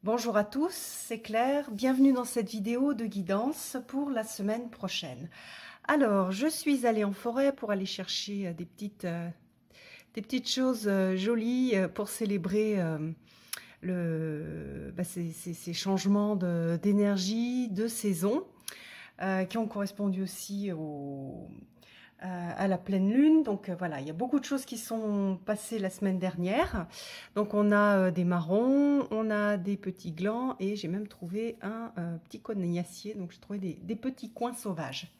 Bonjour à tous, c'est Claire, bienvenue dans cette vidéo de guidance pour la semaine prochaine. Alors, je suis allée en forêt pour aller chercher des petites choses jolies pour célébrer ces changements d'énergie, de saison, qui ont correspondu aussi à la pleine lune. Donc voilà, il y a beaucoup de choses qui sont passées la semaine dernière. Donc on a des marrons, on a des petits glands et j'ai même trouvé un petit cognacé. Donc j'ai trouvé des petits coins sauvages.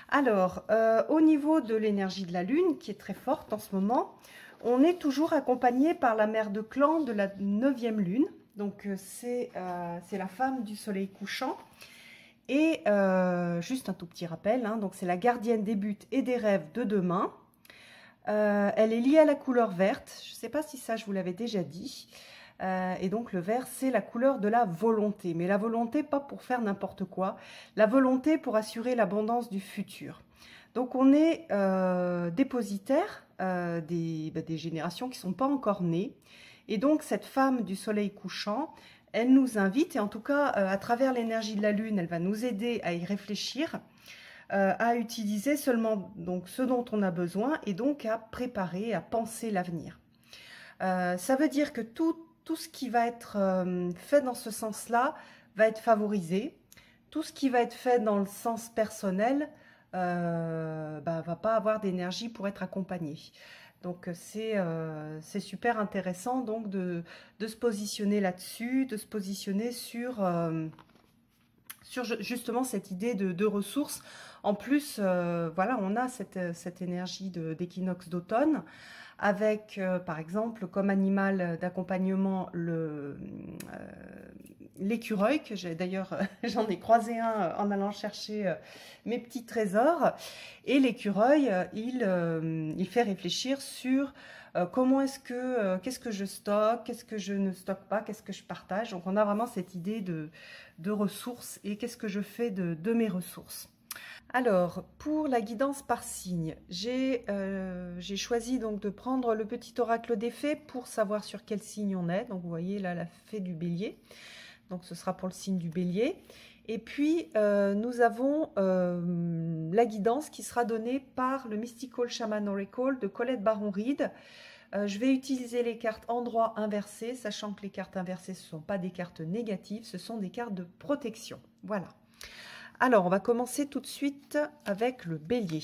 Alors, au niveau de l'énergie de la lune, qui est très forte en ce moment, on est toujours accompagné par la mère de clan de la 9e lune. Donc c'est la femme du soleil couchant. Et juste un tout petit rappel, hein, donc c'est la gardienne des buts et des rêves de demain. Elle est liée à la couleur verte, je ne sais pas si ça je vous l'avais déjà dit. Et donc le vert c'est la couleur de la volonté, mais la volonté pas pour faire n'importe quoi, la volonté pour assurer l'abondance du futur. Donc on est dépositaire des générations qui ne sont pas encore nées. Et donc cette femme du soleil couchant, elle nous invite, et en tout cas à travers l'énergie de la lune, elle va nous aider à y réfléchir, à utiliser seulement donc, ce dont on a besoin et donc à préparer, à penser l'avenir. Ça veut dire que tout ce qui va être fait dans ce sens-là va être favorisé. Tout ce qui va être fait dans le sens personnel va pas avoir d'énergie pour être accompagné. Donc c'est super intéressant donc de se positionner là-dessus, de se positionner sur justement cette idée de ressources. En plus, voilà, on a cette énergie d'équinoxe d'automne avec, par exemple, comme animal d'accompagnement l'écureuil, que j'ai d'ailleurs, j'en ai croisé un en allant chercher mes petits trésors. Et l'écureuil, il fait réfléchir sur comment est-ce que, qu'est-ce que je stocke, qu'est-ce que je ne stocke pas, qu'est-ce que je partage. Donc on a vraiment cette idée de ressources et qu'est-ce que je fais de mes ressources. Alors, pour la guidance par signe, j'ai choisi donc de prendre le petit oracle des fées pour savoir sur quel signe on est. Donc vous voyez là la fée du bélier. Donc ce sera pour le signe du bélier. Et puis nous avons la guidance qui sera donnée par le Mystical Shaman Oracle de Colette Baron-Reid. Je vais utiliser les cartes endroit inversé, sachant que les cartes inversées, ce ne sont pas des cartes négatives, ce sont des cartes de protection. Voilà. Alors, on va commencer tout de suite avec le bélier.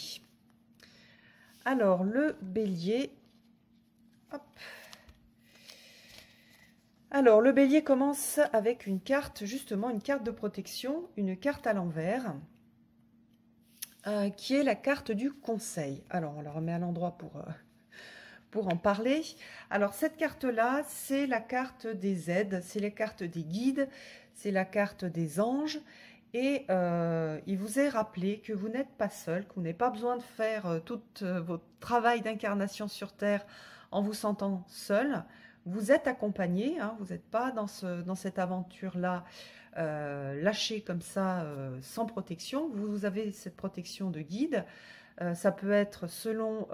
Alors, le bélier... Hop. Alors, le bélier commence avec une carte, justement, une carte de protection, une carte à l'envers, qui est la carte du conseil. Alors, on la remet à l'endroit pour en parler. Alors, cette carte-là, c'est la carte des aides, c'est la carte des guides, c'est la carte des anges. Et il vous est rappelé que vous n'êtes pas seul, que vous n'avez pas besoin de faire tout votre travail d'incarnation sur Terre en vous sentant seul. Vous êtes accompagné, hein, vous n'êtes pas dans cette aventure-là lâché comme ça, sans protection. Vous avez cette protection de guide. Ça peut être, selon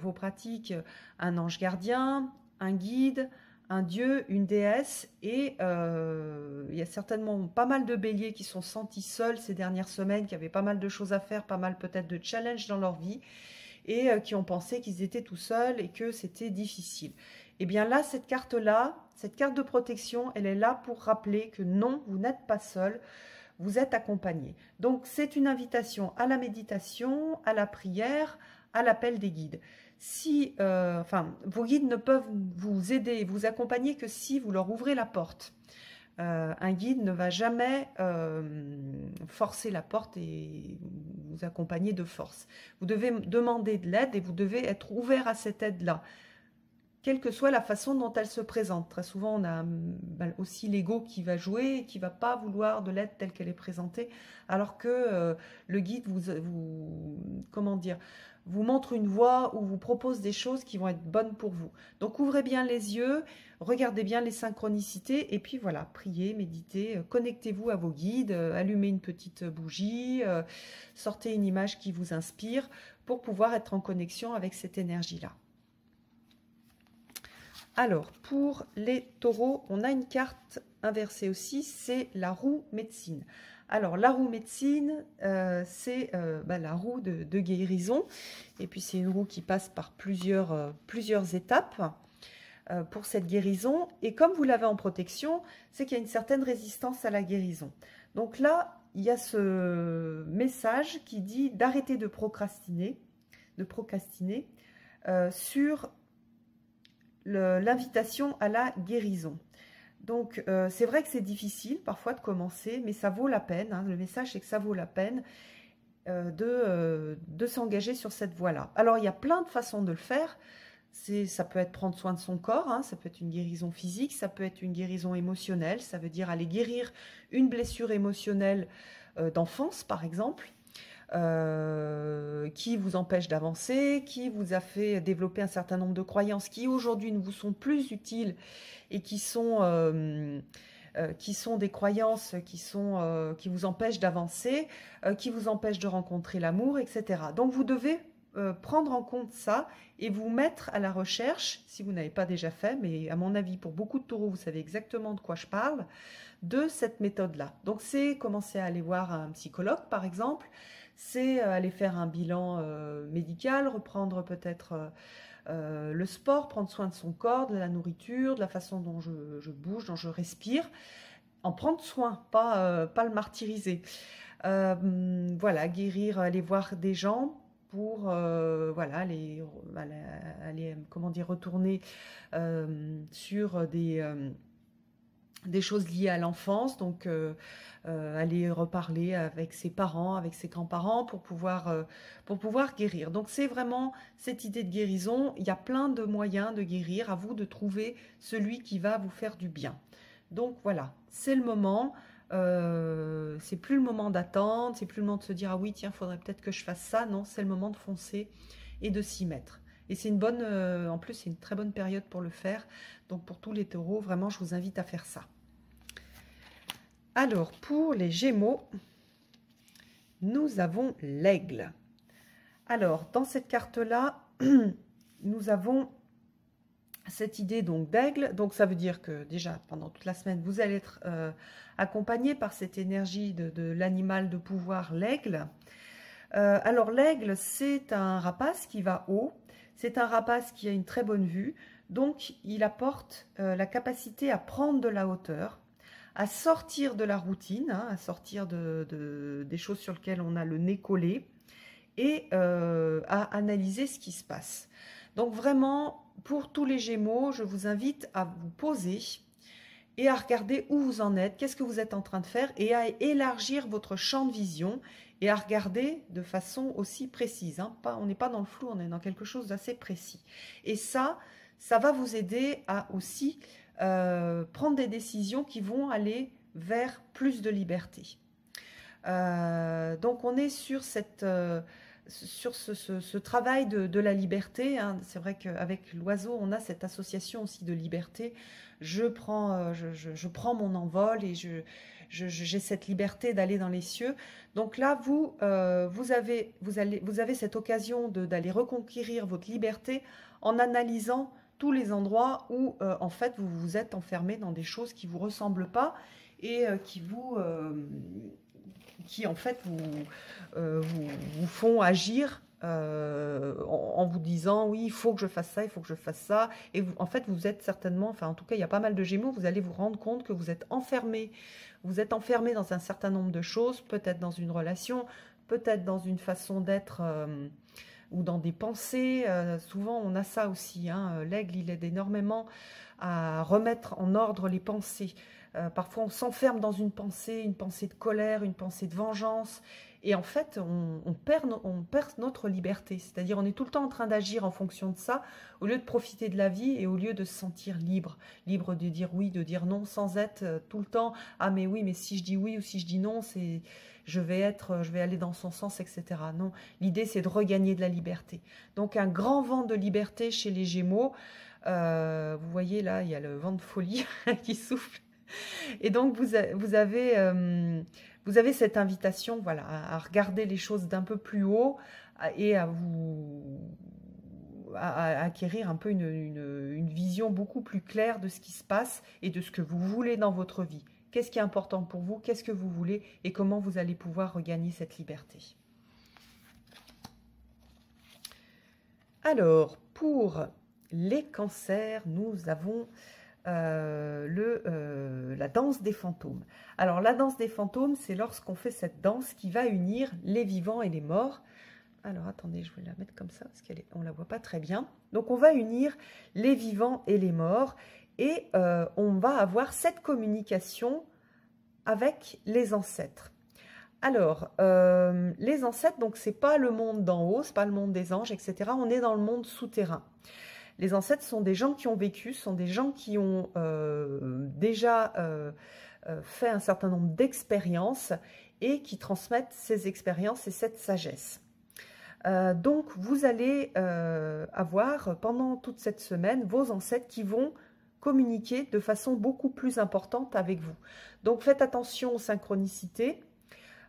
vos pratiques, un ange gardien, un guide, un dieu, une déesse, et il y a certainement pas mal de béliers qui sont sentis seuls ces dernières semaines, qui avaient pas mal de choses à faire, pas mal peut-être de challenges dans leur vie, et qui ont pensé qu'ils étaient tout seuls et que c'était difficile. Et bien là, cette carte-là, cette carte de protection, elle est là pour rappeler que non, vous n'êtes pas seul, vous êtes accompagné. Donc c'est une invitation à la méditation, à la prière, à l'appel des guides. Si, vos guides ne peuvent vous aider, vous accompagner que si vous leur ouvrez la porte. Un guide ne va jamais forcer la porte et vous accompagner de force. Vous devez demander de l'aide et vous devez être ouvert à cette aide-là, quelle que soit la façon dont elle se présente. Très souvent, on a aussi l'ego qui va jouer et qui ne va pas vouloir de l'aide telle qu'elle est présentée, alors que le guide vous montre une voie ou vous propose des choses qui vont être bonnes pour vous. Donc, ouvrez bien les yeux, regardez bien les synchronicités et puis voilà, priez, méditez, connectez-vous à vos guides, allumez une petite bougie, sortez une image qui vous inspire pour pouvoir être en connexion avec cette énergie-là. Alors, pour les taureaux, on a une carte inversée aussi, c'est la roue médecine. Alors, la roue médecine, c'est la roue de guérison. Et puis, c'est une roue qui passe par plusieurs étapes pour cette guérison. Et comme vous l'avez en protection, c'est qu'il y a une certaine résistance à la guérison. Donc là, il y a ce message qui dit d'arrêter de procrastiner sur l'invitation à la guérison. Donc, c'est vrai que c'est difficile parfois de commencer, mais ça vaut la peine. Hein. Le message, c'est que ça vaut la peine de s'engager sur cette voie-là. Alors, il y a plein de façons de le faire. Ça peut être prendre soin de son corps, hein, ça peut être une guérison physique, ça peut être une guérison émotionnelle, ça veut dire aller guérir une blessure émotionnelle d'enfance, par exemple. Qui vous empêche d'avancer, qui vous a fait développer un certain nombre de croyances qui aujourd'hui ne vous sont plus utiles et qui sont des croyances qui vous empêchent d'avancer, qui vous empêchent de rencontrer l'amour, etc. Donc vous devez prendre en compte ça et vous mettre à la recherche, si vous n'avez pas déjà fait, mais à mon avis pour beaucoup de taureaux, vous savez exactement de quoi je parle, de cette méthode-là. Donc c'est commencer à aller voir un psychologue par exemple, c'est aller faire un bilan médical, reprendre peut-être le sport, prendre soin de son corps, de la nourriture, de la façon dont je bouge, dont je respire. En prendre soin, pas le martyriser. Voilà, guérir, aller voir des gens pour voilà, aller comment dire, retourner sur des choses liées à l'enfance, donc aller reparler avec ses parents, avec ses grands-parents pour pouvoir guérir. Donc c'est vraiment cette idée de guérison, il y a plein de moyens de guérir, à vous de trouver celui qui va vous faire du bien. Donc voilà, c'est le moment, c'est plus le moment d'attendre, c'est plus le moment de se dire « Ah oui, tiens, il faudrait peut-être que je fasse ça ». Non, c'est le moment de foncer et de s'y mettre. Et c'est une bonne, en plus, c'est une très bonne période pour le faire. Donc pour tous les taureaux, vraiment, je vous invite à faire ça. Alors, pour les Gémeaux, nous avons l'aigle. Alors, dans cette carte-là, nous avons cette idée donc d'aigle. Donc, ça veut dire que déjà, pendant toute la semaine, vous allez être accompagné par cette énergie de l'animal de pouvoir, l'aigle. Alors, l'aigle, c'est un rapace qui va haut. C'est un rapace qui a une très bonne vue. Donc, il apporte la capacité à prendre de la hauteur, à sortir de la routine, hein, à sortir des choses sur lesquelles on a le nez collé et à analyser ce qui se passe. Donc vraiment, pour tous les Gémeaux, je vous invite à vous poser et à regarder où vous en êtes, qu'est-ce que vous êtes en train de faire et à élargir votre champ de vision et à regarder de façon aussi précise. Hein. On n'est pas dans le flou, on est dans quelque chose d'assez précis. Et ça va vous aider à aussi prendre des décisions qui vont aller vers plus de liberté. Donc on est sur sur ce travail de la liberté. Hein. C'est vrai qu'avec l'oiseau, on a cette association aussi de liberté. Je prends mon envol et j'ai cette liberté d'aller dans les cieux. Donc là, vous avez cette occasion d'aller reconquérir votre liberté en analysant tous les endroits où en fait vous vous êtes enfermé dans des choses qui vous ressemblent pas et qui en fait vous font agir en vous disant oui, il faut que je fasse ça, il faut que je fasse ça. Et vous, en fait, vous êtes certainement, enfin en tout cas, il y a pas mal de Gémeaux, vous allez vous rendre compte que vous êtes enfermé. Vous êtes enfermé dans un certain nombre de choses, peut-être dans une relation, peut-être dans une façon d'être ou dans des pensées. Souvent, on a ça aussi. Hein. L'aigle, il aide énormément à remettre en ordre les pensées. Parfois, on s'enferme dans une pensée de colère, une pensée de vengeance. Et en fait, on perd notre liberté. C'est-à-dire, on est tout le temps en train d'agir en fonction de ça, au lieu de profiter de la vie et au lieu de se sentir libre. Libre de dire oui, de dire non, sans être tout le temps « Ah, mais oui, mais si je dis oui ou si je dis non, je vais aller dans son sens, etc. » Non, l'idée, c'est de regagner de la liberté. Donc, un grand vent de liberté chez les Gémeaux. Vous voyez, là, il y a le vent de folie qui souffle. Et donc, vous avez cette invitation, voilà, à regarder les choses d'un peu plus haut et à vous à acquérir un peu une vision beaucoup plus claire de ce qui se passe et de ce que vous voulez dans votre vie. Qu'est-ce qui est important pour vous, qu'est-ce que vous voulez et comment vous allez pouvoir regagner cette liberté. Alors, pour les cancers, nous avons la danse des fantômes. Alors, la danse des fantômes, c'est lorsqu'on fait cette danse qui va unir les vivants et les morts. Alors, attendez, je vais la mettre comme ça, parce qu'on ne la voit pas très bien. Donc, on va unir les vivants et les morts, et on va avoir cette communication avec les ancêtres. Alors, les ancêtres, donc, c'est pas le monde d'en haut, c'est pas le monde des anges, etc. On est dans le monde souterrain. Les ancêtres sont des gens qui ont vécu, sont des gens qui ont déjà fait un certain nombre d'expériences et qui transmettent ces expériences et cette sagesse. Donc, vous allez avoir pendant toute cette semaine vos ancêtres qui vont communiquer de façon beaucoup plus importante avec vous. Donc, faites attention aux synchronicités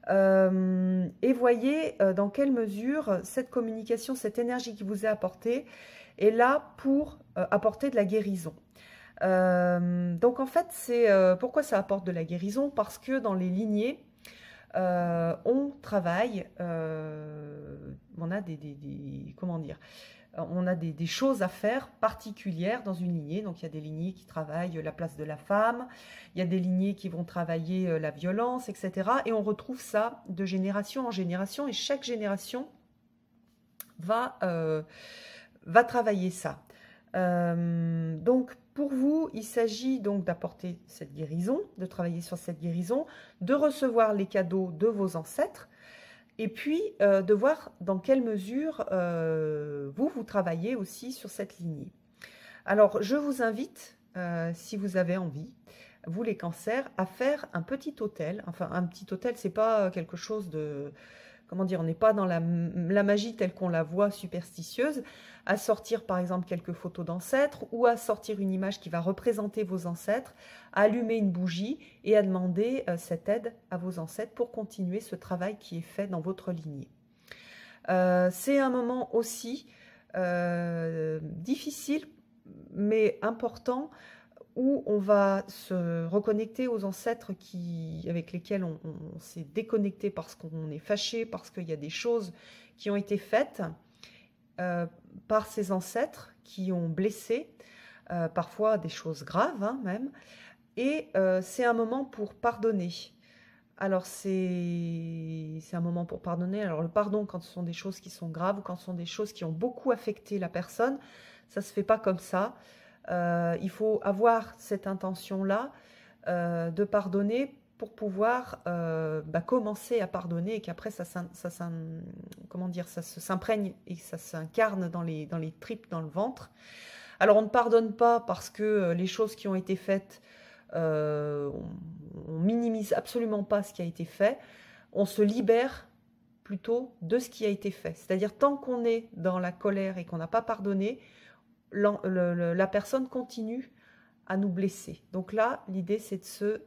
et voyez dans quelle mesure cette communication, cette énergie qui vous est apportée est là pour apporter de la guérison. Donc, en fait, c'est pourquoi ça apporte de la guérison? Parce que dans les lignées, on travaille, on a comment dire, on a des choses à faire particulières dans une lignée. Donc, il y a des lignées qui travaillent la place de la femme, il y a des lignées qui vont travailler la violence, etc. Et on retrouve ça de génération en génération, et chaque génération va travailler ça. Donc, pour vous, il s'agit donc d'apporter cette guérison, de travailler sur cette guérison, de recevoir les cadeaux de vos ancêtres, et puis de voir dans quelle mesure vous travaillez aussi sur cette lignée. Alors, je vous invite, si vous avez envie, vous les cancers, à faire un petit autel. Enfin, un petit autel, c'est pas quelque chose de... Comment dire, on n'est pas dans la magie telle qu'on la voit superstitieuse, à sortir par exemple quelques photos d'ancêtres ou à sortir une image qui va représenter vos ancêtres, à allumer une bougie et à demander cette aide à vos ancêtres pour continuer ce travail qui est fait dans votre lignée. C'est un moment aussi difficile mais important où on va se reconnecter aux ancêtres avec lesquels on s'est déconnecté parce qu'on est fâché, parce qu'il y a des choses qui ont été faites par ces ancêtres qui ont blessé, parfois des choses graves même, et c'est un moment pour pardonner. Alors c'est un moment pour pardonner. Alors le pardon quand ce sont des choses qui sont graves ou quand ce sont des choses qui ont beaucoup affecté la personne, ça ne se fait pas comme ça. Il faut avoir cette intention-là de pardonner pour pouvoir commencer à pardonner et qu'après ça se s'imprègne et que ça s'incarne dans les tripes, dans le ventre. Alors on ne pardonne pas parce que les choses qui ont été faites, on minimise absolument pas ce qui a été fait, on se libère plutôt de ce qui a été fait. C'est-à-dire tant qu'on est dans la colère et qu'on n'a pas pardonné, la personne continue à nous blesser. Donc là, l'idée, c'est de se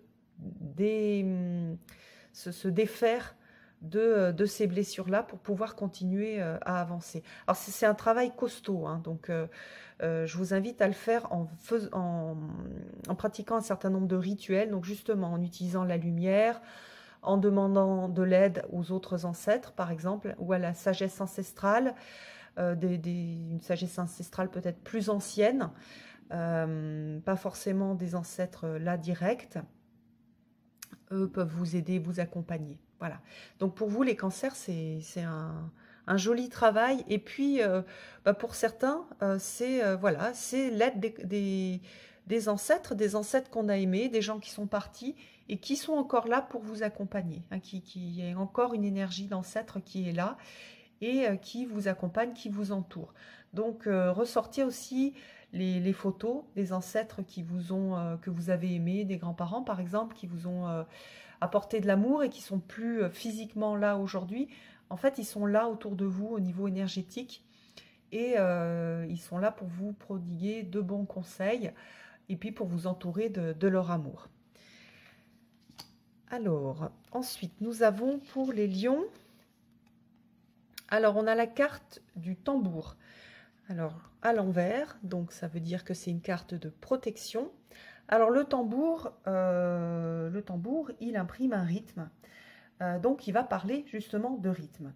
défaire de ces blessures-là pour pouvoir continuer à avancer. Alors, c'est un travail costaud, hein, donc je vous invite à le faire en pratiquant un certain nombre de rituels, donc justement en utilisant la lumière, en demandant de l'aide aux autres ancêtres, par exemple, ou à la sagesse ancestrale, une sagesse ancestrale peut-être plus ancienne, pas forcément des ancêtres là directs. Eux peuvent vous aider, vous accompagner. Voilà. Donc pour vous, les cancers, c'est un joli travail. Et puis, pour certains, c'est l'aide des ancêtres qu'on a aimés, des gens qui sont partis et qui sont encore là pour vous accompagner. Hein, qui y a encore une énergie d'ancêtre qui est là et qui vous accompagne, qui vous entoure. Donc, ressortez aussi les photos des ancêtres que vous avez aimés, des grands-parents par exemple, qui vous ont apporté de l'amour et qui sont plus physiquement là aujourd'hui. En fait, ils sont là autour de vous au niveau énergétique et ils sont là pour vous prodiguer de bons conseils et puis pour vous entourer de leur amour. Alors, ensuite, nous avons pour les lions... Alors, on a la carte du tambour. Alors, à l'envers, donc ça veut dire que c'est une carte de protection. Alors, le tambour, il imprime un rythme. Donc, il va parler justement de rythme.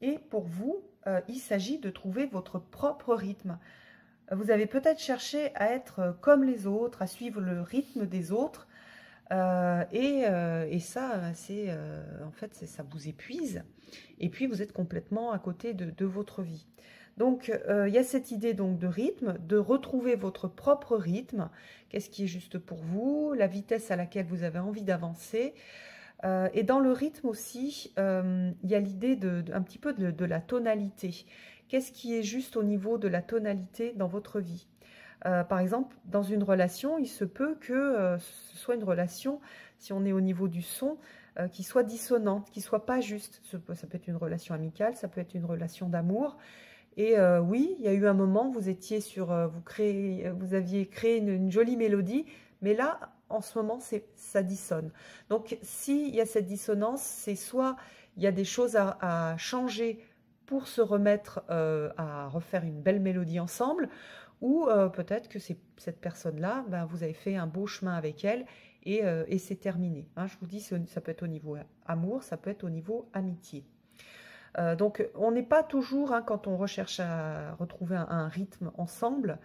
Et pour vous, il s'agit de trouver votre propre rythme. Vous avez peut-être cherché à être comme les autres, à suivre le rythme des autres. Et ça, en fait, ça vous épuise. Et puis, vous êtes complètement à côté de votre vie. Donc, il y a cette idée donc de rythme, de retrouver votre propre rythme. Qu'est-ce qui est juste pour vous, la vitesse à laquelle vous avez envie d'avancer. Et dans le rythme aussi, il y a l'idée un petit peu de la tonalité. Qu'est-ce qui est juste au niveau de la tonalité dans votre vie? Par exemple, dans une relation, il se peut que ce soit une relation, si on est au niveau du son, qui soit dissonante, qui soit pas juste. Ça peut être une relation amicale, ça peut être une relation d'amour. Et oui, il y a eu un moment, vous étiez sur, vous aviez créé une jolie mélodie, mais là, en ce moment, ça dissonne. Donc, s'il y a cette dissonance, c'est soit il y a des choses à changer pour se remettre à refaire une belle mélodie ensemble, ou peut-être que cette personne-là, ben, vous avez fait un beau chemin avec elle et c'est terminé. Hein, je vous dis, ça peut être au niveau amour, ça peut être au niveau amitié. Donc, on n'est pas toujours, hein, quand on recherche à retrouver un rythme ensemble,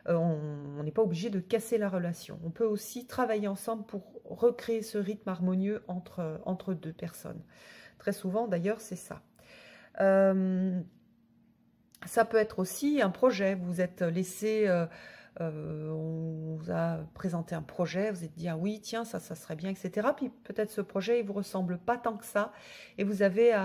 on n'est pas obligé de casser la relation. On peut aussi travailler ensemble pour recréer ce rythme harmonieux entre deux personnes. Très souvent, d'ailleurs, c'est ça. Ça peut être aussi un projet. Vous êtes laissé, on vous a présenté un projet, vous êtes dit, ah oui, tiens, ça serait bien, etc. Puis peut-être ce projet, il ne vous ressemble pas tant que ça. Et vous avez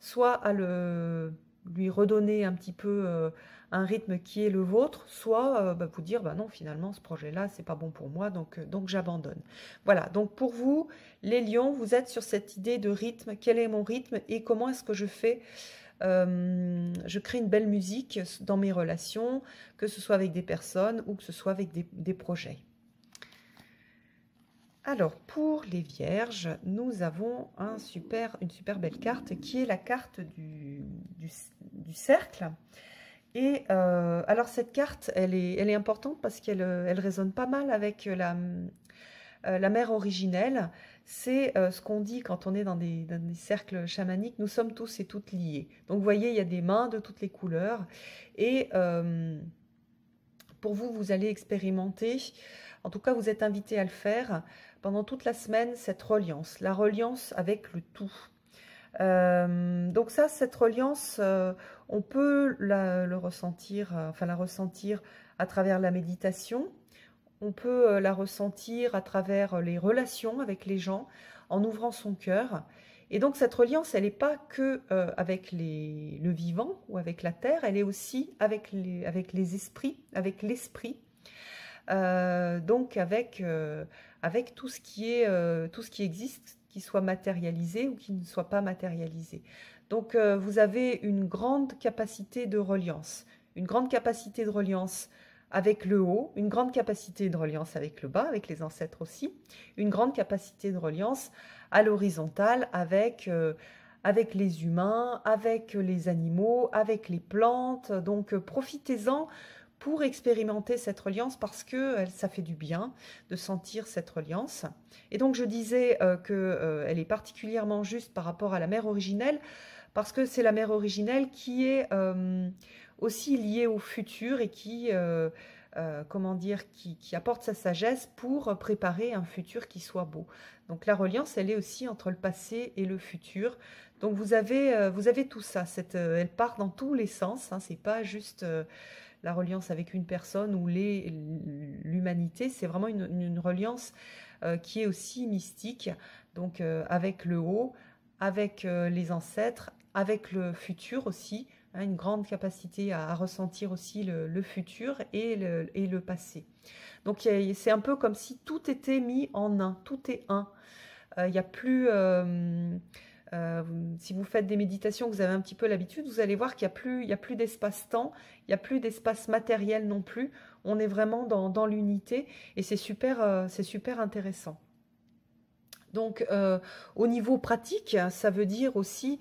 soit à lui redonner un petit peu un rythme qui est le vôtre, soit vous dire, bah non, finalement, ce projet-là, c'est pas bon pour moi, donc j'abandonne. Voilà, donc pour vous, les lions, vous êtes sur cette idée de rythme. Quel est mon rythme et comment est-ce que je fais? Je crée une belle musique dans mes relations, que ce soit avec des personnes ou que ce soit avec des projets. Alors, pour les vierges, nous avons une super belle carte qui est la carte du cercle. Et alors, cette carte, elle est importante parce qu'elle résonne pas mal avec la mère originelle. C'est ce qu'on dit quand on est dans des cercles chamaniques, nous sommes tous et toutes liés. Donc vous voyez, il y a des mains de toutes les couleurs. Et pour vous, vous allez expérimenter, en tout cas vous êtes invité à le faire, pendant toute la semaine, cette reliance, la reliance avec le tout. Donc ça, cette reliance, on peut la ressentir à travers la méditation. On peut la ressentir à travers les relations avec les gens, en ouvrant son cœur. Et donc cette reliance, elle n'est pas que avec le vivant ou avec la terre, elle est aussi avec les esprits, avec l'esprit. Donc avec tout ce qui existe, qui soit matérialisé ou qui ne soit pas matérialisé. Donc vous avez une grande capacité de reliance, avec le haut, une grande capacité de reliance avec le bas, avec les ancêtres aussi, une grande capacité de reliance à l'horizontale avec les humains, avec les animaux, avec les plantes. Donc profitez-en pour expérimenter cette reliance parce que ça fait du bien de sentir cette reliance. Et donc je disais qu'elle est particulièrement juste par rapport à la mère originelle parce que c'est la mère originelle qui est aussi liée au futur et qui apporte sa sagesse pour préparer un futur qui soit beau. Donc la reliance, elle est aussi entre le passé et le futur. Donc vous avez tout ça, elle part dans tous les sens, hein, c'est pas juste la reliance avec une personne ou l'humanité, c'est vraiment une reliance qui est aussi mystique, donc avec le haut, avec les ancêtres, avec le futur aussi, hein, une grande capacité à ressentir aussi le futur et le passé. Donc c'est un peu comme si tout était mis en un, tout est un. Il n'y a plus... si vous faites des méditations, vous avez un petit peu l'habitude, vous allez voir qu'il n'y a plus d'espace-temps, il n'y a plus d'espace matériel non plus. On est vraiment dans l'unité et c'est super intéressant. Donc, au niveau pratique, ça veut dire aussi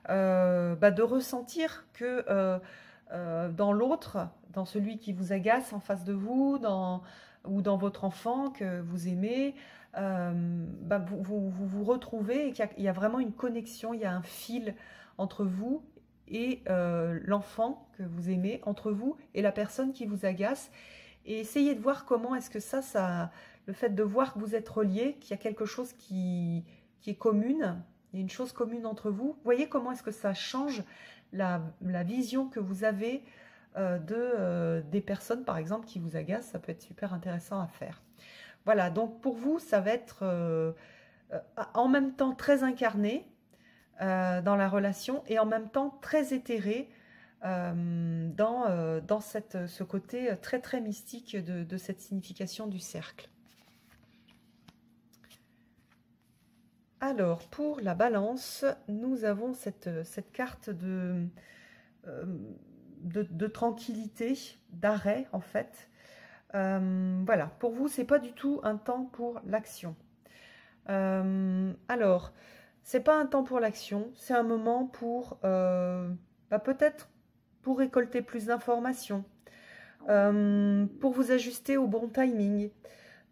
de ressentir que dans l'autre, dans celui qui vous agace en face de vous, ou dans votre enfant que vous aimez, bah, vous retrouvez et qu'il y a vraiment une connexion, il y a un fil entre vous et l'enfant que vous aimez, entre vous et la personne qui vous agace. Et essayez de voir comment est-ce que le fait de voir que vous êtes reliés, qu'il y a quelque chose qui est commune, il y a une chose commune entre vous, voyez comment est-ce que ça change la vision que vous avez des personnes, par exemple, qui vous agacent. Ça peut être super intéressant à faire. Voilà, donc pour vous, ça va être en même temps très incarné dans la relation et en même temps très éthéré dans ce côté très très mystique de cette signification du cercle. Alors, pour la balance, nous avons cette carte de tranquillité, d'arrêt en fait. Voilà, pour vous, c'est pas du tout un temps pour l'action. Alors, c'est pas un temps pour l'action, c'est un moment pour peut-être pour récolter plus d'informations, pour vous ajuster au bon timing.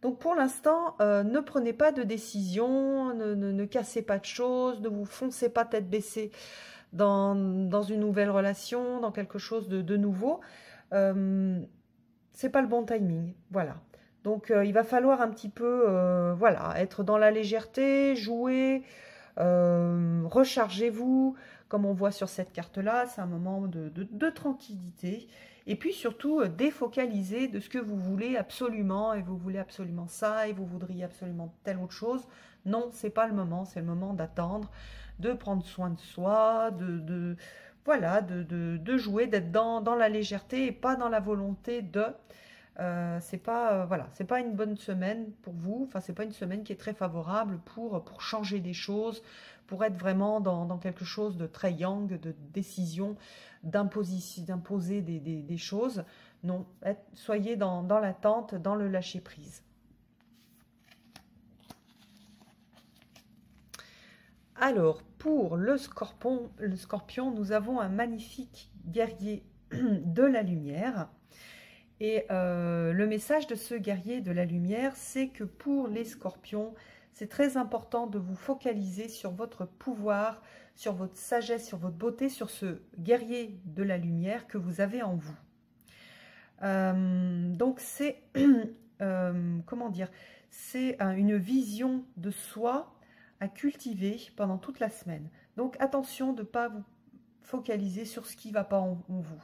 Donc pour l'instant, ne prenez pas de décision, ne cassez pas de choses, ne vous foncez pas tête baissée dans une nouvelle relation, dans quelque chose de nouveau. C'est pas le bon timing, voilà. Donc il va falloir un petit peu voilà, être dans la légèreté, jouer, rechargez-vous, comme on voit sur cette carte-là, c'est un moment de tranquillité. Et puis surtout, défocaliser de ce que vous voulez absolument, et vous voulez absolument ça, et vous voudriez absolument telle autre chose. Non, c'est pas le moment, c'est le moment d'attendre, de prendre soin de soi, voilà, de jouer, d'être dans la légèreté et pas dans la volonté de... c'est pas voilà, c'est pas une bonne semaine pour vous, enfin c'est pas une semaine qui est très favorable pour changer des choses, pour être vraiment dans quelque chose de très yang, de décision, d'imposer des choses. Non, soyez dans l'attente, dans le lâcher prise. Alors, pour le scorpion, nous avons un magnifique guerrier de la lumière. Et le message de ce guerrier de la lumière, c'est que pour les scorpions, c'est très important de vous focaliser sur votre pouvoir, sur votre sagesse, sur votre beauté, sur ce guerrier de la lumière que vous avez en vous. Donc c'est, comment dire, c'est une vision de soi à cultiver pendant toute la semaine. Donc attention de ne pas vous focaliser sur ce qui ne va pas en vous.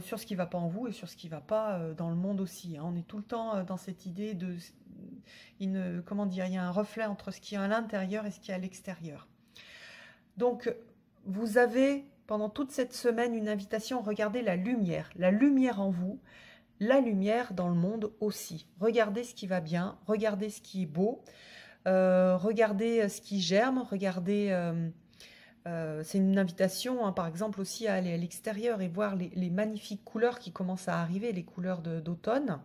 Sur ce qui ne va pas en vous et sur ce qui ne va pas dans le monde aussi. Hein. On est tout le temps dans cette idée de... comment dire, il y a un reflet entre ce qui est à l'intérieur et ce qui est à l'extérieur. Donc, vous avez pendant toute cette semaine une invitation à regarder la lumière en vous, la lumière dans le monde aussi. Regardez ce qui va bien, regardez ce qui est beau, regardez ce qui germe, regardez... c'est une invitation, hein, par exemple, aussi à aller à l'extérieur et voir les magnifiques couleurs qui commencent à arriver, les couleurs d'automne.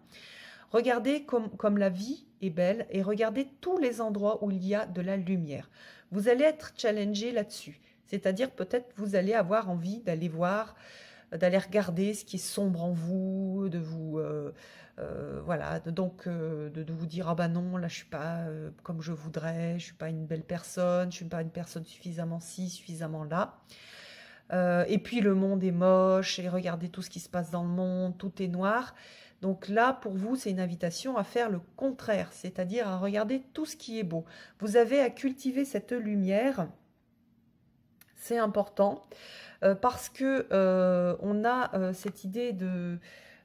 Regardez comme la vie est belle et regardez tous les endroits où il y a de la lumière. Vous allez être challengé là-dessus. C'est-à-dire peut-être vous allez avoir envie d'aller voir, d'aller regarder ce qui est sombre en vous, de vous... voilà, donc de vous dire « Ah ben non, là je suis pas comme je voudrais, je suis pas une belle personne, je suis pas une personne suffisamment ci, suffisamment là. » Et puis le monde est moche, et regardez tout ce qui se passe dans le monde, tout est noir. Donc là, pour vous, c'est une invitation à faire le contraire, c'est-à-dire à regarder tout ce qui est beau. Vous avez à cultiver cette lumière, c'est important, parce que on a cette idée de...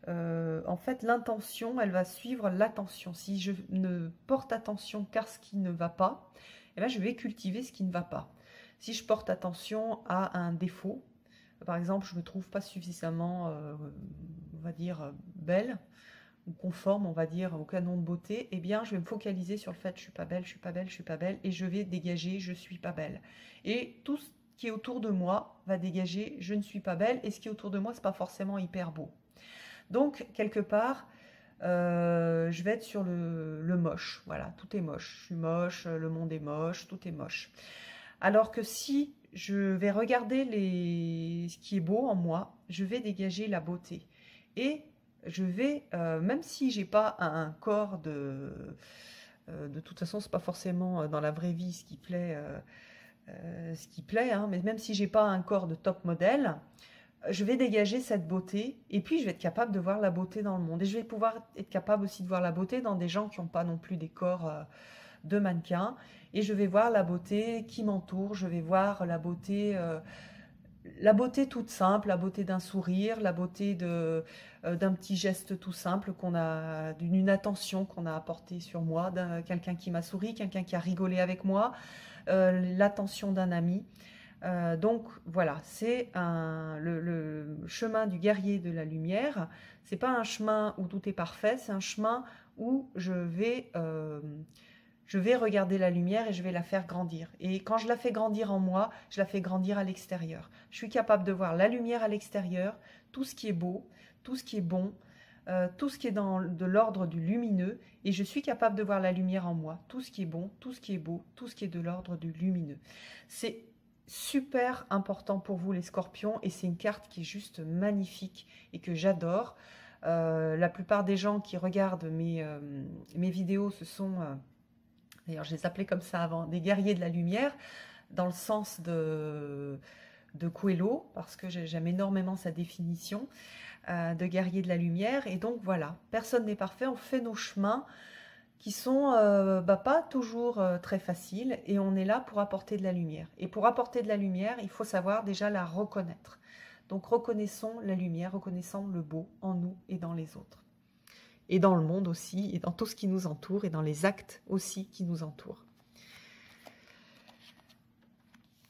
en fait, l'intention, elle va suivre l'attention. Si je ne porte attention qu'à ce qui ne va pas, eh bien, je vais cultiver ce qui ne va pas. Si je porte attention à un défaut, par exemple, je ne me trouve pas suffisamment, on va dire, belle ou conforme, on va dire, au canon de beauté, eh bien, je vais me focaliser sur le fait je suis pas belle, je suis pas belle, je suis pas belle, et je vais dégager je suis pas belle. Et tout ce qui est autour de moi va dégager je ne suis pas belle, et ce qui est autour de moi, c'est pas forcément hyper beau. Donc, quelque part, je vais être sur le moche. Voilà, tout est moche. Je suis moche, le monde est moche, tout est moche. Alors que si je vais regarder ce qui est beau en moi, je vais dégager la beauté. Et je vais, même si j'ai pas un corps de toute façon, c'est pas forcément dans la vraie vie ce qui plaît, hein, mais même si j'ai pas un corps de top modèle, je vais dégager cette beauté et puis je vais être capable de voir la beauté dans le monde. Et je vais pouvoir être capable aussi de voir la beauté dans des gens qui n'ont pas non plus des corps de mannequins. Et je vais voir la beauté qui m'entoure, je vais voir la beauté toute simple, la beauté d'un sourire, la beauté d'un petit geste tout simple d'une attention qu'on a apportée sur moi, quelqu'un qui m'a souri, quelqu'un qui a rigolé avec moi, l'attention d'un ami. Donc voilà, c'est le chemin du guerrier de la lumière. C'est pas un chemin où tout est parfait, c'est un chemin où je vais regarder la lumière et je vais la faire grandir. Et quand je la fais grandir en moi, je la fais grandir à l'extérieur. Je suis capable de voir la lumière à l'extérieur, tout ce qui est beau, tout ce qui est bon, tout ce qui est de l'ordre du lumineux, et je suis capable de voir la lumière en moi, tout ce qui est bon, tout ce qui est beau, tout ce qui est de l'ordre du lumineux. C'est super important pour vous les scorpions, et c'est une carte qui est juste magnifique et que j'adore. La plupart des gens qui regardent mes vidéos, ce sont... d'ailleurs, je les appelais comme ça avant, des guerriers de la lumière, dans le sens de Coelho, parce que j'aime énormément sa définition de guerrier de la lumière. Et donc voilà, personne n'est parfait, on fait nos chemins qui sont pas toujours très faciles, et on est là pour apporter de la lumière. Et pour apporter de la lumière, il faut savoir déjà la reconnaître. Donc reconnaissons la lumière, reconnaissons le beau en nous et dans les autres. Et dans le monde aussi, et dans tout ce qui nous entoure, et dans les actes aussi qui nous entourent.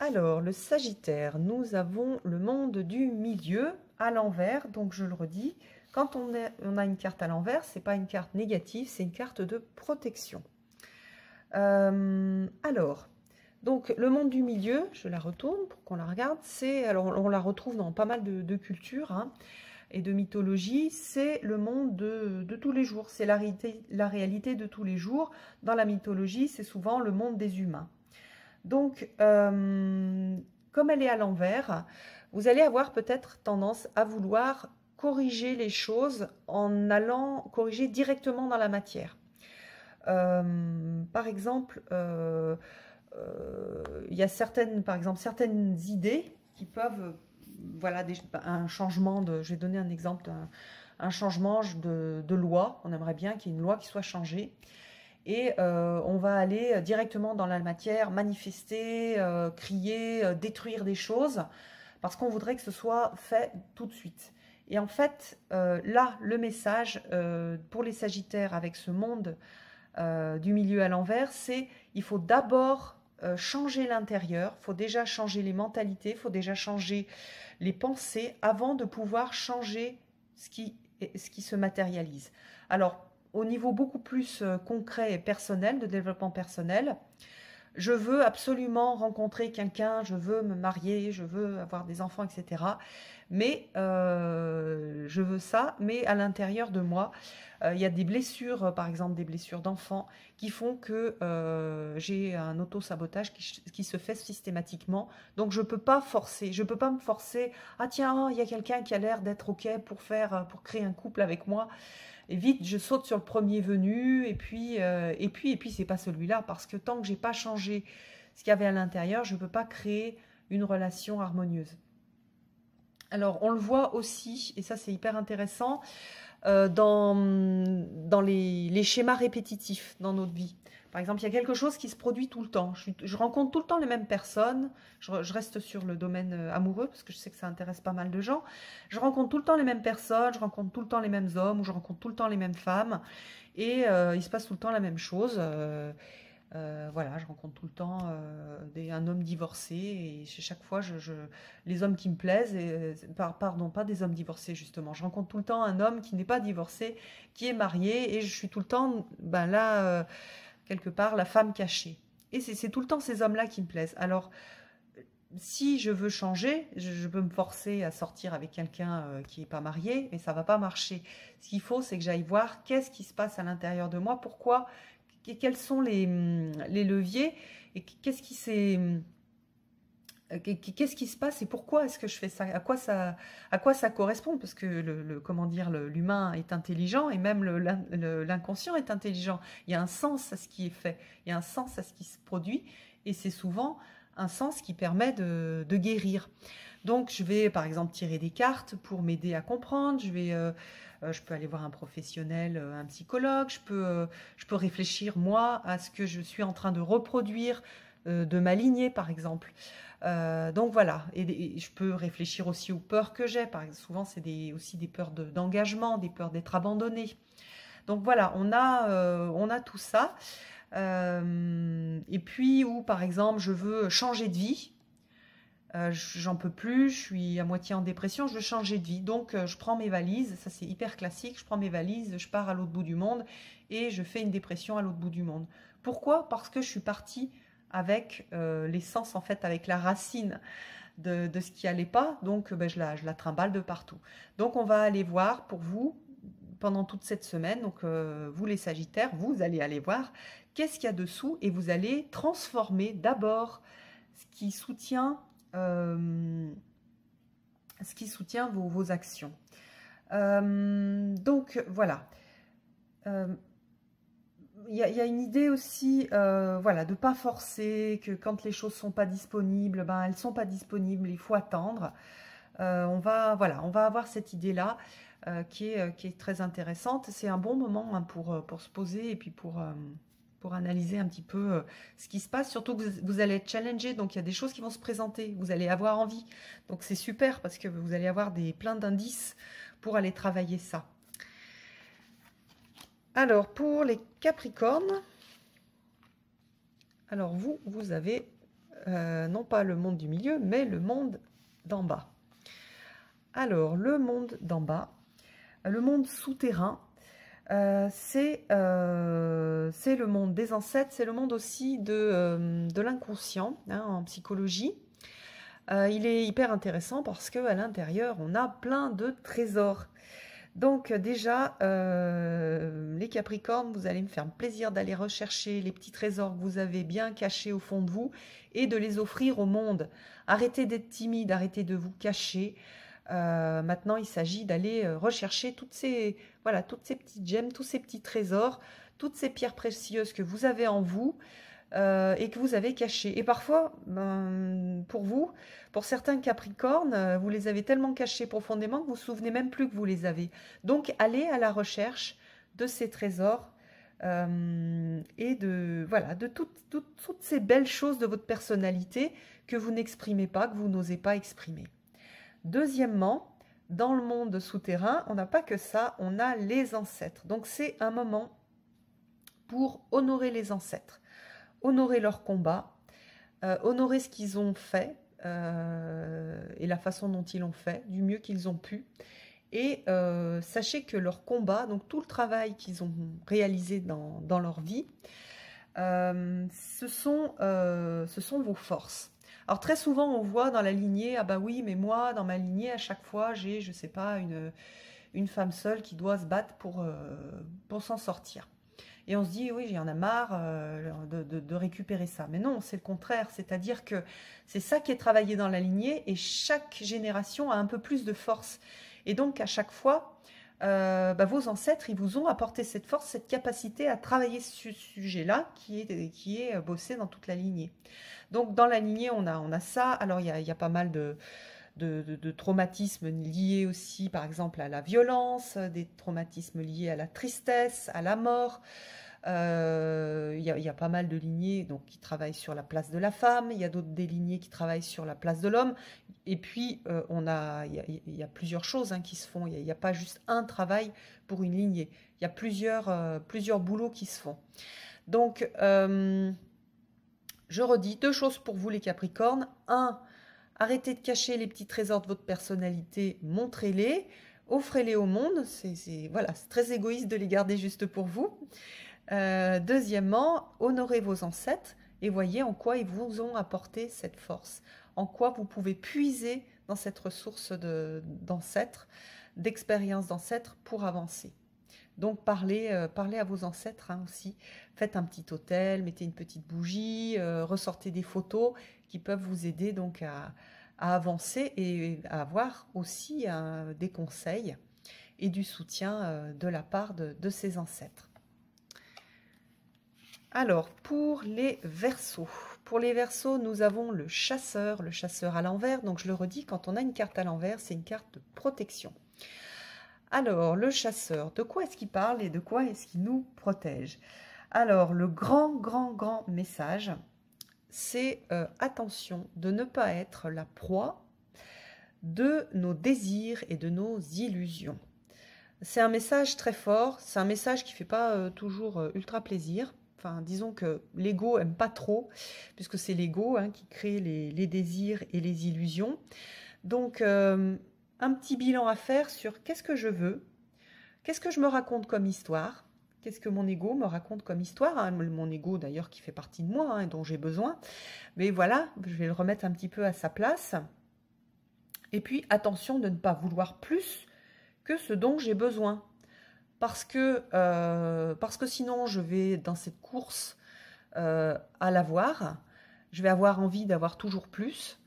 Alors, le Sagittaire, nous avons le monde du milieu à l'envers, donc je le redis, quand on a une carte à l'envers, ce n'est pas une carte négative, c'est une carte de protection. Alors, donc le monde du milieu, je la retourne pour qu'on la regarde, alors on la retrouve dans pas mal de cultures, hein, et de mythologie, c'est le monde de tous les jours, c'est la réalité de tous les jours. Dans la mythologie, c'est souvent le monde des humains. Donc, comme elle est à l'envers, vous allez avoir peut-être tendance à vouloir corriger les choses en allant corriger directement dans la matière. Par exemple, il y a certaines idées qui peuvent... Voilà, un changement je vais donner un exemple, un changement de loi. On aimerait bien qu'il y ait une loi qui soit changée. Et on va aller directement dans la matière, manifester, crier, détruire des choses, parce qu'on voudrait que ce soit fait tout de suite. Et en fait, là, le message pour les Sagittaires avec ce monde du milieu à l'envers, c'est il faut d'abord changer l'intérieur, il faut déjà changer les mentalités, il faut déjà changer les pensées avant de pouvoir changer ce qui se matérialise. Alors, au niveau beaucoup plus concret et personnel, de développement personnel, je veux absolument rencontrer quelqu'un, je veux me marier, je veux avoir des enfants, etc. Mais je veux ça, mais à l'intérieur de moi, il y a des blessures, par exemple des blessures d'enfants, qui font que j'ai un auto-sabotage qui se fait systématiquement. Donc je ne peux pas forcer, je ne peux pas me forcer, ah tiens, il y a quelqu'un qui a l'air d'être OK pour créer un couple avec moi. Et vite, je saute sur le premier venu, et puis c'est pas celui-là, parce que tant que j'ai pas changé ce qu'il y avait à l'intérieur, je ne peux pas créer une relation harmonieuse. Alors, on le voit aussi, et ça c'est hyper intéressant, dans les schémas répétitifs dans notre vie. Par exemple, il y a quelque chose qui se produit tout le temps. Je rencontre tout le temps les mêmes personnes. Je reste sur le domaine amoureux, parce que je sais que ça intéresse pas mal de gens. Je rencontre tout le temps les mêmes personnes, je rencontre tout le temps les mêmes hommes, ou je rencontre tout le temps les mêmes femmes. Et il se passe tout le temps la même chose. Voilà, je rencontre tout le temps un homme divorcé, et chaque fois, les hommes qui me plaisent, pardon, pas des hommes divorcés justement, je rencontre tout le temps un homme qui n'est pas divorcé, qui est marié, et je suis tout le temps, là, quelque part, la femme cachée. Et c'est tout le temps ces hommes-là qui me plaisent. Alors, si je veux changer, je peux me forcer à sortir avec quelqu'un qui n'est pas marié, mais ça ne va pas marcher. Ce qu'il faut, c'est que j'aille voir qu'est-ce qui se passe à l'intérieur de moi, pourquoi, quels sont les leviers, et qu'est-ce qui s'est qu'est-ce qui se passe et pourquoi est-ce que je fais ça? À quoi ça correspond? Parce que comment dire, l'humain est intelligent et même l'inconscient est intelligent. Il y a un sens à ce qui est fait, il y a un sens à ce qui se produit et c'est souvent un sens qui permet de guérir. Donc je vais par exemple tirer des cartes pour m'aider à comprendre, je peux aller voir un professionnel, un psychologue, je peux réfléchir moi à ce que je suis en train de reproduire de ma lignée par exemple. Donc voilà, et je peux réfléchir aussi aux peurs que j'ai. Par exemple, souvent, c'est aussi des peurs d'engagement, des peurs d'être abandonné. Donc voilà, on a tout ça. Et puis, où par exemple, je veux changer de vie. J'en peux plus, je suis à moitié en dépression, je veux changer de vie. Donc, je prends mes valises, ça c'est hyper classique, je prends mes valises, je pars à l'autre bout du monde et je fais une dépression à l'autre bout du monde. Pourquoi? Parce que je suis partie avec l'essence, en fait, avec la racine de ce qui allait pas. Donc, ben, je la trimballe de partout. Donc, on va aller voir pour vous, pendant toute cette semaine, donc vous les Sagittaires, vous allez aller voir qu'est-ce qu'il y a dessous et vous allez transformer d'abord ce qui soutient vos actions. Donc voilà. Il y a une idée aussi, voilà, de ne pas forcer, que quand les choses ne sont pas disponibles, ben, elles ne sont pas disponibles, il faut attendre. Voilà, on va avoir cette idée-là qui est très intéressante. C'est un bon moment hein, pour se poser et puis pour analyser un petit peu ce qui se passe. Surtout que vous allez être challengé, donc il y a des choses qui vont se présenter, vous allez avoir envie. Donc c'est super parce que vous allez avoir plein d'indices pour aller travailler ça. Alors, pour les Capricornes, alors vous avez non pas le monde du milieu, mais le monde d'en bas. Alors, le monde d'en bas, le monde souterrain, c'est le monde des ancêtres, c'est le monde aussi de l'inconscient hein, en psychologie. Il est hyper intéressant parce qu'à l'intérieur, on a plein de trésors. Donc déjà, les Capricornes, vous allez me faire plaisir d'aller rechercher les petits trésors que vous avez bien cachés au fond de vous et de les offrir au monde. Arrêtez d'être timide, arrêtez de vous cacher. Maintenant, il s'agit d'aller rechercher toutes ces petites gemmes, tous ces petits trésors, toutes ces pierres précieuses que vous avez en vous et que vous avez cachées. Et parfois, pour certains Capricornes, vous les avez tellement cachées profondément que vous ne vous souvenez même plus que vous les avez. Donc, allez à la recherche de ces trésors et de toutes ces belles choses de votre personnalité que vous n'exprimez pas, que vous n'osez pas exprimer. Deuxièmement, dans le monde souterrain, on n'a pas que ça, on a les ancêtres. Donc c'est un moment pour honorer les ancêtres, honorer leur combat, honorer ce qu'ils ont fait et la façon dont ils l'ont fait, du mieux qu'ils ont pu. Et sachez que leur combat, donc tout le travail qu'ils ont réalisé dans leur vie, ce sont vos forces. Alors très souvent on voit dans la lignée, ah bah oui mais moi dans ma lignée à chaque fois j'ai, je sais pas, une femme seule qui doit se battre pour s'en sortir. Et on se dit oui j'en ai marre de récupérer ça. Mais non, c'est le contraire, c'est-à-dire que c'est ça qui est travaillé dans la lignée et chaque génération a un peu plus de force. Et donc à chaque fois, vos ancêtres, ils vous ont apporté cette force, cette capacité à travailler ce sujet-là qui est bossé dans toute la lignée. Donc dans la lignée, on a ça. Alors il y a pas mal de traumatismes liés aussi, par exemple, à la violence, des traumatismes liés à la tristesse, à la mort. Il y a pas mal de lignées donc, qui travaillent sur la place de la femme, il y a d'autres des lignées qui travaillent sur la place de l'homme. Et puis, il y a plusieurs choses hein, qui se font. Il n'y a pas juste un travail pour une lignée. Il y a plusieurs boulots qui se font. Donc, je redis 2 choses pour vous les Capricornes. 1, arrêtez de cacher les petits trésors de votre personnalité, montrez-les, offrez-les au monde. Voilà, c'est très égoïste de les garder juste pour vous. Deuxièmement, honorez vos ancêtres et voyez en quoi ils vous ont apporté cette force, en quoi vous pouvez puiser dans cette ressource d'ancêtres, d'expérience d'ancêtres pour avancer. Donc parlez à vos ancêtres hein, aussi. Faites un petit autel, mettez une petite bougie, ressortez des photos qui peuvent vous aider donc à avancer et à avoir aussi des conseils et du soutien de la part de ses ancêtres. Alors, pour les Verseaux. Pour les Verseaux, nous avons le chasseur à l'envers. Donc, je le redis, quand on a une carte à l'envers, c'est une carte de protection. Alors, le chasseur, de quoi est-ce qu'il parle et de quoi est-ce qu'il nous protège? Alors, le grand message, c'est attention de ne pas être la proie de nos désirs et de nos illusions. C'est un message très fort, c'est un message qui ne fait pas toujours ultra plaisir. Enfin, disons que l'ego n'aime pas trop, puisque c'est l'ego hein, qui crée les désirs et les illusions. Donc, un petit bilan à faire sur qu'est-ce que je veux, qu'est-ce que je me raconte comme histoire, qu'est-ce que mon ego me raconte comme histoire, hein, mon ego d'ailleurs qui fait partie de moi, hein, dont j'ai besoin. Mais voilà, je vais le remettre un petit peu à sa place. Et puis, attention de ne pas vouloir plus que ce dont j'ai besoin. Parce que sinon, je vais dans cette course à l'avoir, je vais avoir envie d'avoir toujours plus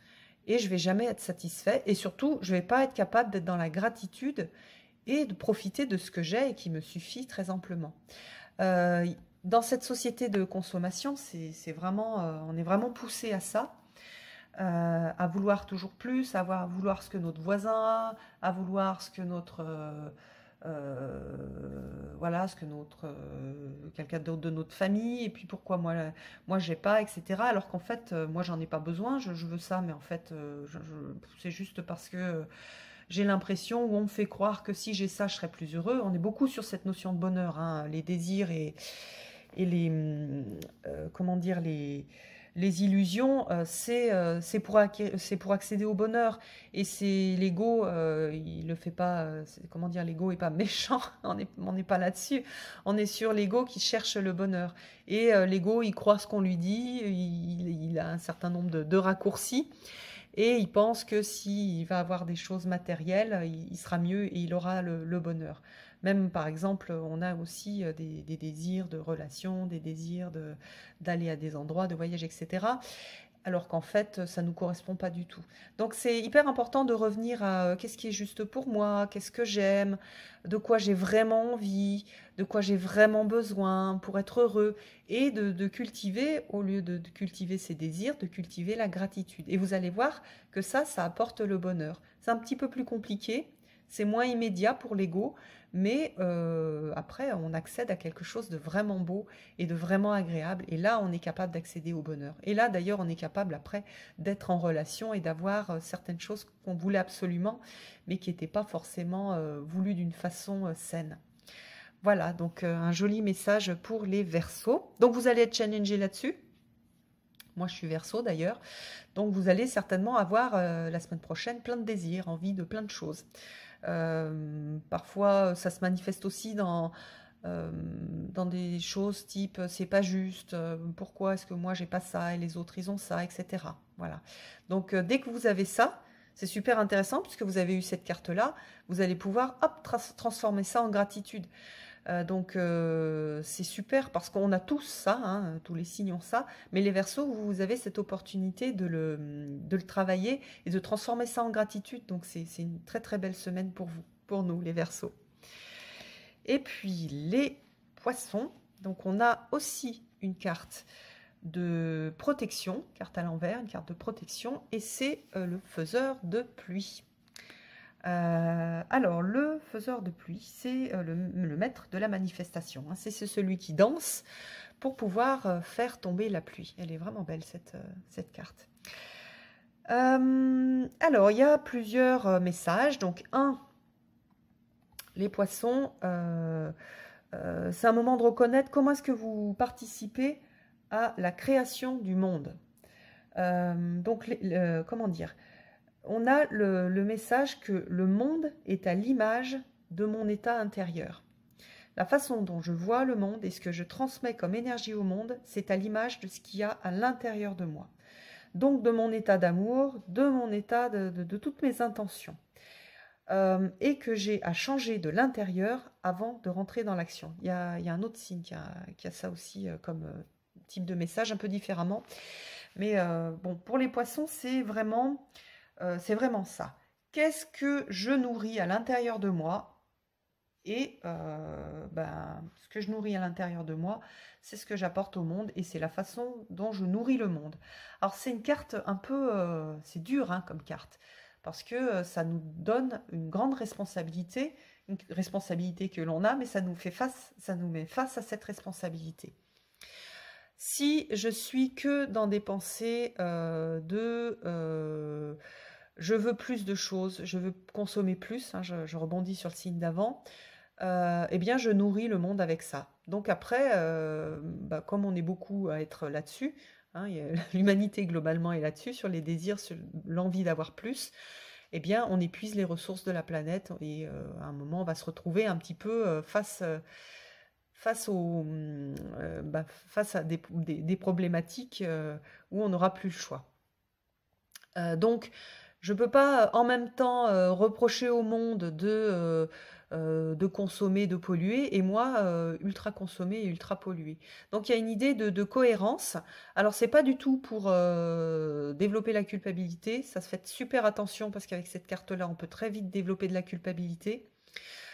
et je vais jamais être satisfait. Et surtout, je vais pas être capable d'être dans la gratitude et de profiter de ce que j'ai et qui me suffit très amplement. Dans cette société de consommation, c'est vraiment, on est vraiment poussé à ça. À vouloir toujours plus, à vouloir ce que notre voisin a, à vouloir ce que notre voilà, ce que quelqu'un d'autre de notre famille, et puis pourquoi moi j'ai pas, etc. Alors qu'en fait, moi j'en ai pas besoin, je veux ça, mais en fait, c'est juste parce que j'ai l'impression, ou on me fait croire que si j'ai ça, je serai plus heureux. On est beaucoup sur cette notion de bonheur, hein, les désirs et les, comment dire, les illusions, c'est pour accéder au bonheur. Et c'est l'ego, il le fait pas, comment dire, l'ego est pas méchant, on n'est pas là-dessus. On est sur l'ego qui cherche le bonheur. Et l'ego, il croit ce qu'on lui dit, il a un certain nombre de raccourcis. Et il pense que s'il va avoir des choses matérielles, il sera mieux et il aura le bonheur. Même, par exemple, on a aussi des désirs de relations, des désirs d'aller à des endroits, de voyage, etc. Alors qu'en fait, ça ne nous correspond pas du tout. Donc, c'est hyper important de revenir à qu'est-ce qui est juste pour moi, qu'est-ce que j'aime, de quoi j'ai vraiment envie, de quoi j'ai vraiment besoin pour être heureux, et de cultiver, au lieu de cultiver ses désirs, de cultiver la gratitude. Et vous allez voir que ça apporte le bonheur. C'est un petit peu plus compliqué, c'est moins immédiat pour l'ego, mais après, on accède à quelque chose de vraiment beau et de vraiment agréable. Et là, on est capable d'accéder au bonheur. Et là, d'ailleurs, on est capable après d'être en relation et d'avoir certaines choses qu'on voulait absolument, mais qui n'étaient pas forcément voulues d'une façon saine. Voilà, donc un joli message pour les Verseaux. Donc, vous allez être challengé là-dessus. Moi, je suis Verseau d'ailleurs. Donc, vous allez certainement avoir la semaine prochaine plein de désirs, envie de plein de choses. Parfois, ça se manifeste aussi dans des choses type c'est pas juste, pourquoi est-ce que moi j'ai pas ça et les autres ils ont ça, etc. Voilà. Donc, dès que vous avez ça, c'est super intéressant puisque vous avez eu cette carte-là, vous allez pouvoir hop, transformer ça en gratitude. Donc c'est super parce qu'on a tous ça, hein, tous les signes ont ça, mais les Verseaux, vous avez cette opportunité de le travailler et de transformer ça en gratitude. Donc c'est une très très belle semaine pour vous, pour nous les Verseaux. Et puis les Poissons, donc on a aussi une carte de protection, carte à l'envers, une carte de protection, et c'est le faiseur de pluie. Alors, le faiseur de pluie, c'est le maître de la manifestation. Hein. C'est celui qui danse pour pouvoir faire tomber la pluie. Elle est vraiment belle, cette carte. Alors, il y a plusieurs messages. Donc, les poissons, c'est un moment de reconnaître comment est-ce que vous participez à la création du monde. Donc, comment dire ? On a le message que le monde est à l'image de mon état intérieur. La façon dont je vois le monde et ce que je transmets comme énergie au monde, c'est à l'image de ce qu'il y a à l'intérieur de moi. Donc de mon état d'amour, de mon état de toutes mes intentions. et que j'ai à changer de l'intérieur avant de rentrer dans l'action. Il y a un autre signe qui a ça aussi comme type de message, un peu différemment. Mais bon, pour les poissons, c'est vraiment ça. Qu'est-ce que je nourris à l'intérieur de moi? Et ce que je nourris à l'intérieur de moi, c'est ce que j'apporte au monde et c'est la façon dont je nourris le monde. Alors c'est une carte un peu, c'est dur hein, comme carte, parce que ça nous donne une grande responsabilité, une responsabilité que l'on a, mais ça nous met face à cette responsabilité. Si je suis que dans des pensées je veux plus de choses, je veux consommer plus, hein, je rebondis sur le signe d'avant, eh bien je nourris le monde avec ça. Donc après, comme on est beaucoup à être là-dessus, hein, l'humanité globalement est là-dessus, sur les désirs, sur l'envie d'avoir plus, eh bien on épuise les ressources de la planète et à un moment on va se retrouver un petit peu face à des problématiques où on n'aura plus le choix. Donc, je ne peux pas en même temps reprocher au monde de consommer, de polluer, et moi, ultra consommer et ultra polluer. Donc, il y a une idée de cohérence. Alors, c'est pas du tout pour développer la culpabilité. Ça se fait super attention parce qu'avec cette carte-là, on peut très vite développer de la culpabilité.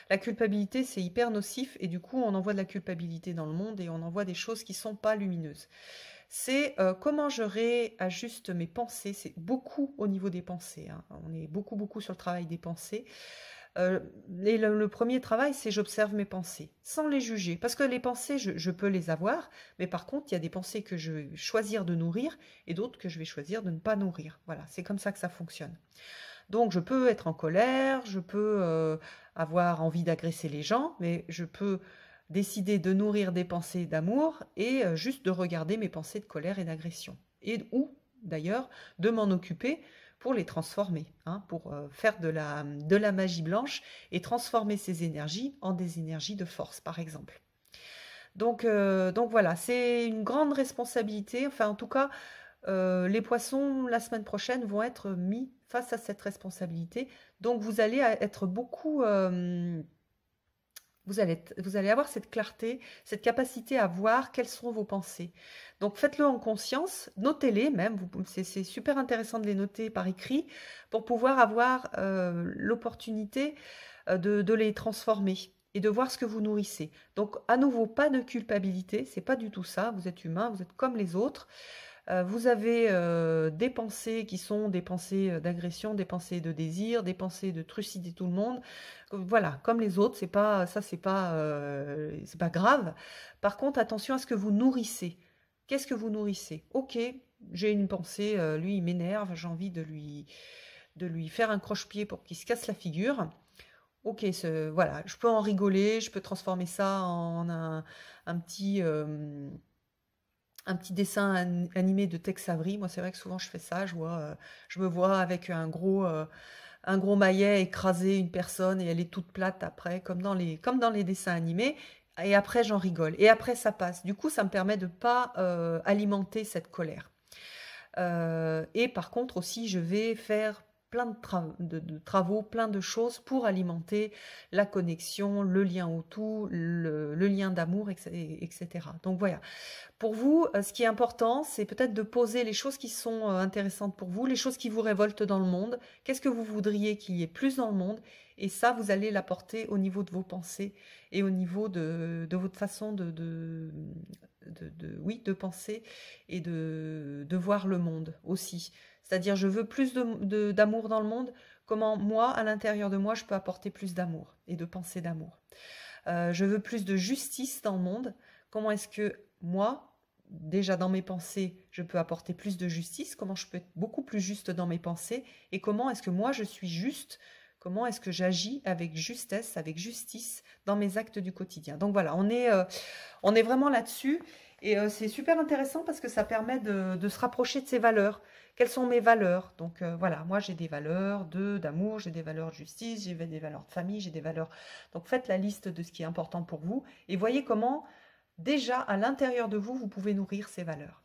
La culpabilité, c'est hyper nocif et du coup, on envoie de la culpabilité dans le monde et on envoie des choses qui ne sont pas lumineuses. C'est comment je réajuste mes pensées. C'est beaucoup au niveau des pensées. Hein. On est beaucoup sur le travail des pensées. Le premier travail, c'est j'observe mes pensées, sans les juger. Parce que les pensées, je peux les avoir, mais par contre, il y a des pensées que je vais choisir de nourrir et d'autres que je vais choisir de ne pas nourrir. Voilà, c'est comme ça que ça fonctionne. Donc je peux être en colère, je peux avoir envie d'agresser les gens, mais je peux décider de nourrir des pensées d'amour et juste de regarder mes pensées de colère et d'agression. Ou d'ailleurs de m'en occuper pour les transformer, hein, pour faire de la magie blanche et transformer ces énergies en des énergies de force, par exemple. Donc voilà, c'est une grande responsabilité, enfin en tout cas, les poissons, la semaine prochaine, vont être mis face à cette responsabilité. Donc, vous allez être beaucoup... vous allez avoir cette clarté, cette capacité à voir quelles sont vos pensées. Donc, faites-le en conscience, notez-les même. C'est super intéressant de les noter par écrit pour pouvoir avoir l'opportunité de les transformer et de voir ce que vous nourrissez. Donc, à nouveau, pas de culpabilité, c'est pas du tout ça. Vous êtes humain, vous êtes comme les autres. Vous avez des pensées qui sont des pensées d'agression, des pensées de désir, des pensées de trucider tout le monde. Voilà, comme les autres, c'est pas grave. Par contre, attention à ce que vous nourrissez. Qu'est-ce que vous nourrissez? Ok, j'ai une pensée, lui il m'énerve, j'ai envie de lui faire un croche-pied pour qu'il se casse la figure. Ok, voilà, je peux en rigoler, je peux transformer ça en un petit dessin animé de Tex Avery. Moi, c'est vrai que souvent je fais ça. Je me vois avec un gros maillet écraser une personne et elle est toute plate après, comme dans les dessins animés. Et après, j'en rigole. Et après, ça passe. Du coup, ça me permet de ne pas alimenter cette colère. Et par contre aussi, je vais faire plein de travaux, plein de choses pour alimenter la connexion, le lien au tout, le lien d'amour, etc. Donc voilà. Pour vous, ce qui est important, c'est peut-être de poser les choses qui sont intéressantes pour vous, les choses qui vous révoltent dans le monde. Qu'est-ce que vous voudriez qu'il y ait plus dans le monde? Et ça, vous allez l'apporter au niveau de vos pensées et au niveau de votre façon de penser et de voir le monde aussi. C'est-à-dire, je veux plus d'amour dans le monde. Comment moi, à l'intérieur de moi, je peux apporter plus d'amour et de pensée d'amour. Je veux plus de justice dans le monde. Comment est-ce que moi, déjà dans mes pensées, je peux apporter plus de justice? Comment je peux être beaucoup plus juste dans mes pensées? Et comment est-ce que moi, je suis juste? Comment est-ce que j'agis avec justesse, avec justice dans mes actes du quotidien? Donc voilà, on est vraiment là-dessus. Et c'est super intéressant parce que ça permet de se rapprocher de ses valeurs. Quelles sont mes valeurs? Donc voilà, moi j'ai des valeurs d'amour, j'ai des valeurs de justice, j'ai des valeurs de famille, j'ai des valeurs... Donc faites la liste de ce qui est important pour vous et voyez comment déjà à l'intérieur de vous, vous pouvez nourrir ces valeurs.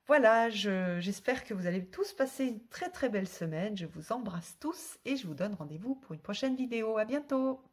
Voilà, j'espère que vous allez tous passer une très très belle semaine. Je vous embrasse tous et je vous donne rendez-vous pour une prochaine vidéo. À bientôt!